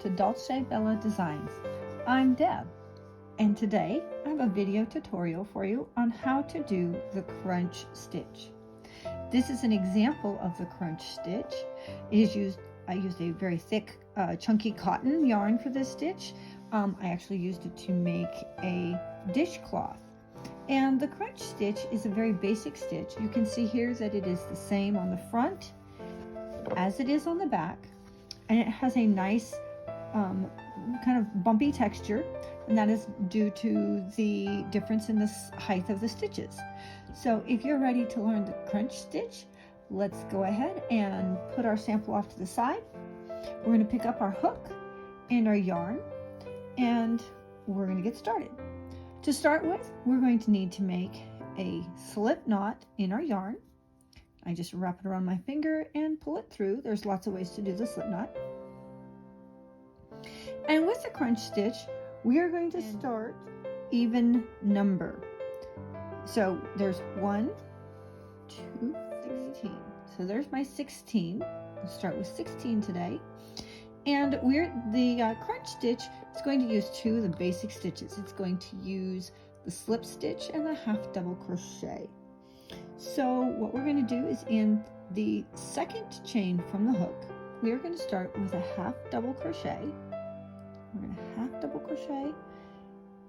to Dolce Bella Designs. I'm Deb, and today I have a video tutorial for you on how to do the crunch stitch. This is an example of the crunch stitch. I used a very thick, chunky cotton yarn for this stitch. I actually used it to make a dishcloth. And the crunch stitch is a very basic stitch. You can see here that it is the same on the front as it is on the back, and it has a nice kind of bumpy texture, and that is due to the difference in the height of the stitches. So if you're ready to learn the crunch stitch, let's go ahead and put our sample off to the side. We're going to pick up our hook and our yarn, and we're going to get started. To start with, we're going to need to make a slip knot in our yarn. I just wrap it around my finger and pull it through. There's lots of ways to do the slip knot. And with the crunch stitch, we are going to start even number. So there's 1, 2, 16. So there's my 16. We'll start with 16 today. And the crunch stitch is going to use two of the basic stitches. It's going to use the slip stitch and the half double crochet. So what we're going to do is in the second chain from the hook, we are going to start with a half double crochet. We're going to half double crochet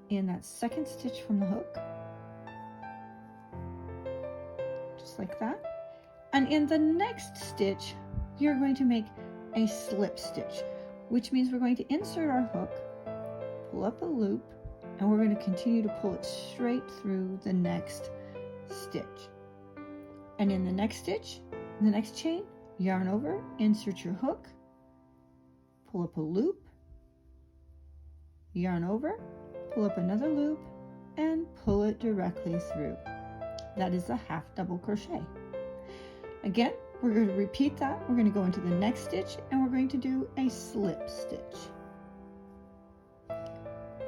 in that second stitch from the hook, just like that. And in the next stitch, you're going to make a slip stitch, which means we're going to insert our hook, pull up a loop, and we're going to continue to pull it straight through the next stitch. And in the next stitch, in the next chain, yarn over, insert your hook, pull up a loop, yarn over, pull up another loop, and pull it directly through. That is a half double crochet. Again, we're going to repeat that. We're going to go into the next stitch and we're going to do a slip stitch.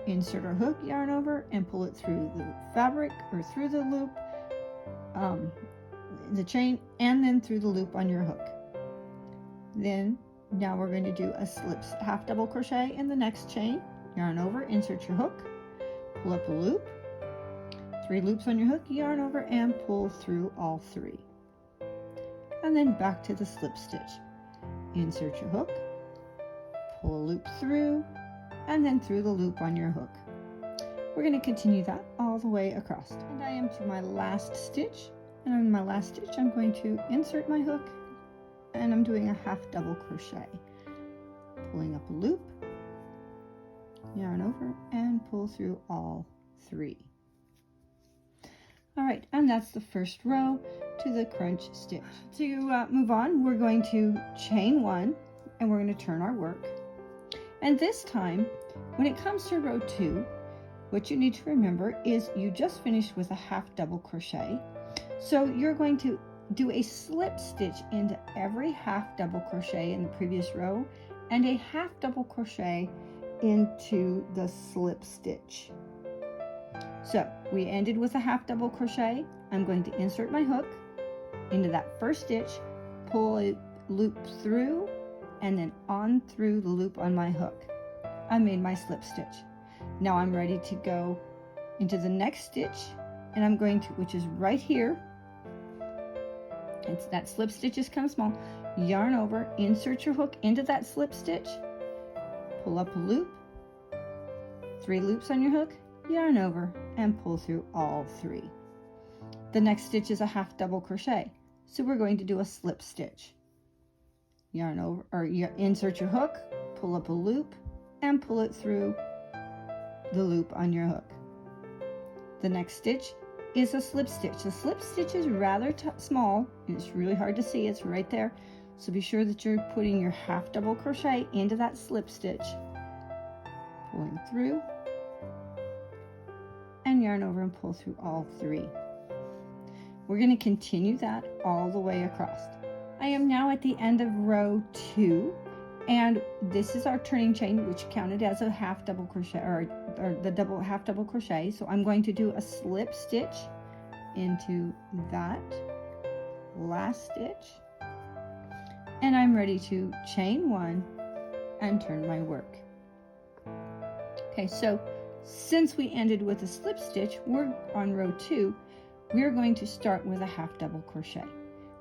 Insert our hook, yarn over, and pull it through the fabric or through the loop, the chain, and then through the loop on your hook. Then now we're going to do a half double crochet in the next chain. Yarn over, insert your hook, pull up a loop, 3 loops on your hook, yarn over, and pull through all 3. And then back to the slip stitch. Insert your hook, pull a loop through, and then through the loop on your hook. We're going to continue that all the way across. And I am to my last stitch, and in my last stitch I'm going to insert my hook, and I'm doing a half double crochet, pulling up a loop, yarn over, and pull through all 3. All right, and that's the first row to the crunch stitch. To move on, we're going to chain 1, and we're going to turn our work. And this time, when it comes to row 2, what you need to remember is you just finished with a half double crochet. So you're going to do a slip stitch into every half double crochet in the previous row, and a half double crochet into the slip stitch. So we ended with a half double crochet. I'm going to insert my hook into that first stitch, pull a loop through, and then on through the loop on my hook. I made my slip stitch. Now I'm ready to go into the next stitch, and I'm going to, which is right here, it's that slip stitch is kind of small, yarn over, insert your hook into that slip stitch, pull up a loop, 3 loops on your hook, yarn over, and pull through all 3. The next stitch is a half double crochet, so we're going to do a slip stitch. Yarn over, or insert your hook, pull up a loop, and pull it through the loop on your hook. The next stitch is a slip stitch. The slip stitch is rather small, and it's really hard to see. It's right there, so be sure that you're putting your half double crochet into that slip stitch, pulling through, and yarn over and pull through all 3. We're going to continue that all the way across. I am now at the end of row 2, and this is our turning chain, which counted as a half double crochet, or the half double crochet. So I'm going to do a slip stitch into that last stitch, and I'm ready to chain 1 and turn my work. Okay, so since we ended with a slip stitch, we're on row 2. We're going to start with a half double crochet.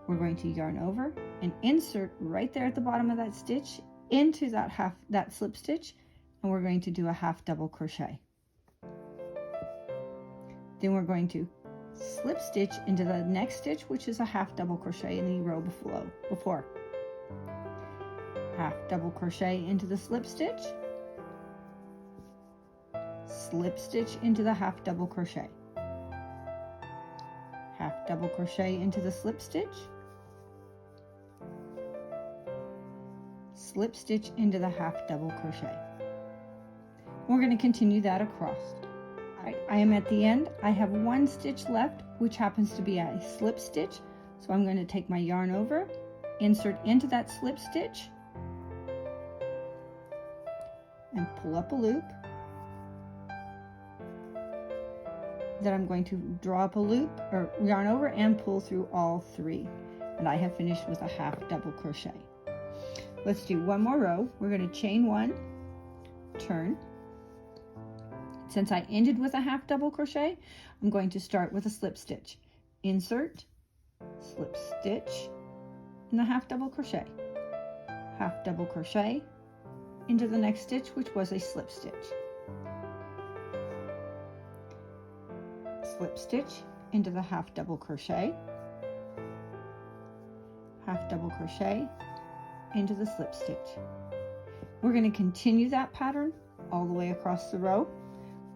We're going to yarn over and insert right there at the bottom of that stitch into that slip stitch, and we're going to do a half double crochet. Then we're going to slip stitch into the next stitch, which is a half double crochet in the row before. Half double crochet into the slip stitch into the half double crochet, half double crochet into the slip stitch into the half double crochet. We're going to continue that across. Alright, I am at the end. I have one stitch left, which happens to be a slip stitch. So I'm going to take my yarn over, insert into that slip stitch, and pull up a loop. Then I'm going to draw up a loop or yarn over and pull through all 3. And I have finished with a half double crochet. Let's do one more row. We're going to chain 1, turn. Since I ended with a half double crochet, I'm going to start with a slip stitch. Insert, slip stitch, and the half double crochet. Half double crochet into the next stitch, which was a slip stitch. Slip stitch into the half double crochet. Half double crochet into the slip stitch. We're going to continue that pattern all the way across the row,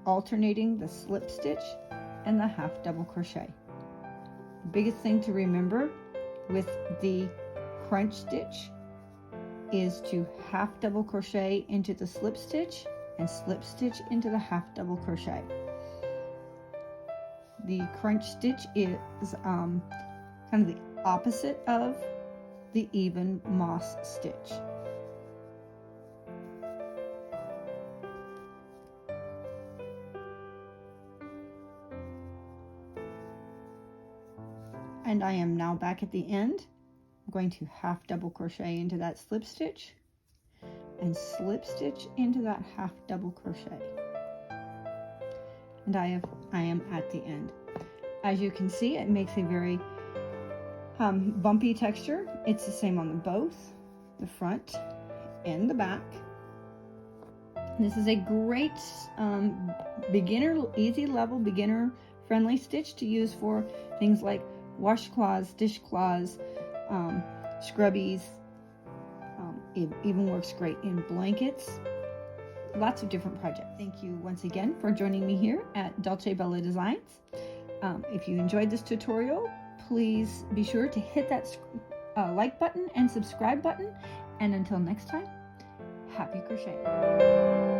alternating the slip stitch and the half double crochet. The biggest thing to remember with the crunch stitch is to half double crochet into the slip stitch and slip stitch into the half double crochet. The crunch stitch is kind of the opposite of the even moss stitch. And I am now back at the end. I'm going to half double crochet into that slip stitch and slip stitch into that half double crochet. And I am at the end. As you can see, it makes a very bumpy texture. It's the same on both the front and the back. This is a great easy level, beginner friendly stitch to use for things like washcloths, dishcloths, scrubbies. It even works great in blankets. Lots of different projects. Thank you once again for joining me here at Dolce Bella Designs. If you enjoyed this tutorial, please be sure to hit that like button and subscribe button. And until next time, happy crocheting.